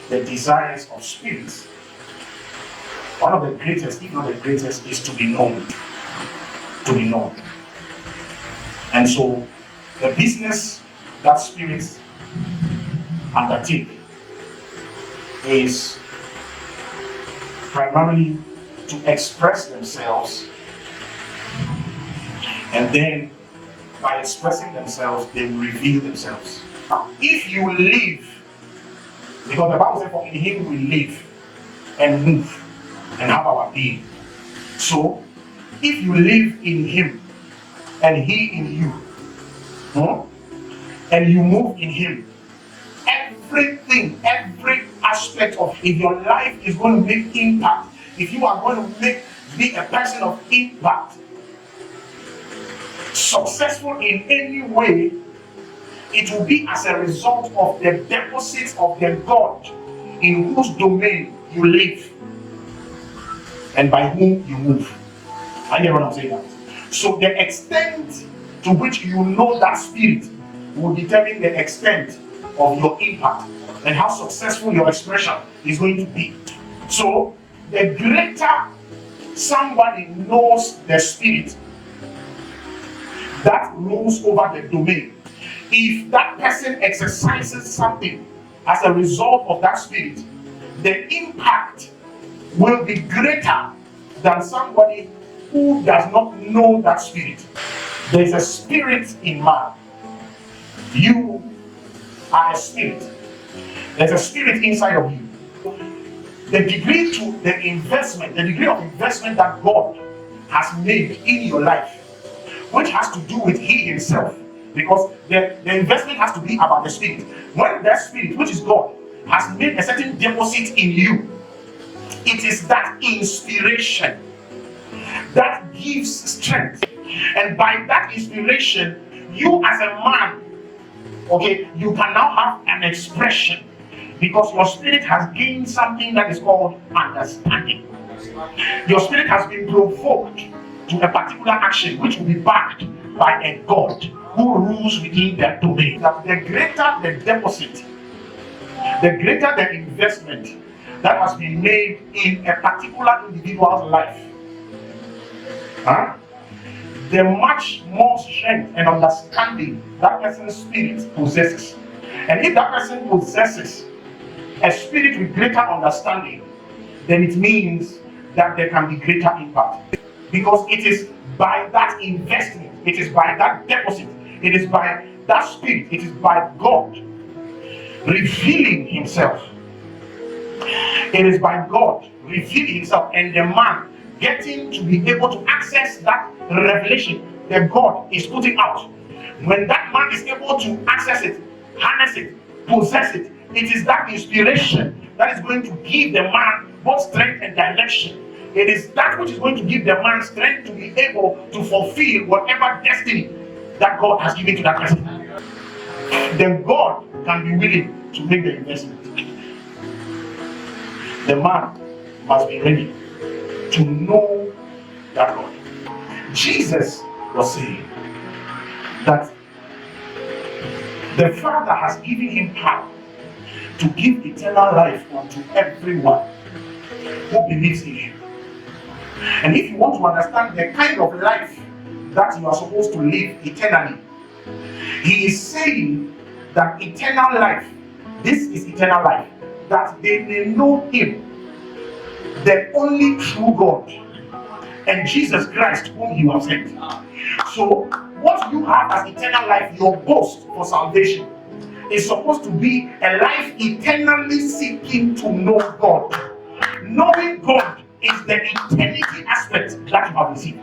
the desires of spirits, one of the greatest, if not the greatest, is to be known. To be known. And so, the business that spirits undertake is primarily to express themselves, and then by expressing themselves, they reveal themselves. If you live, because the Bible says, for in him we live and move and have our being. So, if you live in him and he in you, and you move in him, everything, every aspect of, if your life is going to make impact, if you are going to be a person of impact, successful in any way, it will be as a result of the deposits of the God in whose domain you live and by whom you move. I hear what I'm saying now. So the extent to which you know that spirit will determine the extent of your impact and how successful your expression is going to be. So the greater somebody knows the spirit that rules over the domain, if that person exercises something as a result of that spirit, the impact will be greater than somebody who does not know that spirit. There is a spirit in man. You are a spirit. There's a spirit inside of you. The degree of investment that God has made in your life, which has to do with he himself, because the investment has to be about the spirit. When that spirit, which is God, has made a certain deposit in you, it is that inspiration that gives strength. And by that inspiration, you as a man, okay, you can now have an expression, because your spirit has gained something that is called understanding. Your spirit has been provoked to a particular action which will be backed by a God who rules within that domain. That the greater the deposit, the greater the investment that has been made in a particular individual's life, the much more strength and understanding that person's spirit possesses. And if that person possesses a spirit with greater understanding, then it means that there can be greater impact. Because it is by that investment, it is by that deposit, it is by that spirit, it is by God revealing himself. It is by God revealing himself and the man getting to be able to access that revelation that God is putting out. When that man is able to access it, harness it, possess it, it is that inspiration that is going to give the man both strength and direction. It is that which is going to give the man strength to be able to fulfill whatever destiny that God has given to that person. Then God can be willing to make the investment. The man must be ready to know that God. Jesus was saying that the Father has given him power to give eternal life unto everyone who believes in him. And if you want to understand the kind of life that you are supposed to live eternally, he is saying that eternal life, this is eternal life, that they may know him, the only true God, and Jesus Christ whom you have sent. So what you have as eternal life, your boast for salvation, is supposed to be a life eternally seeking to know God. Knowing God is the eternity aspect that you have received.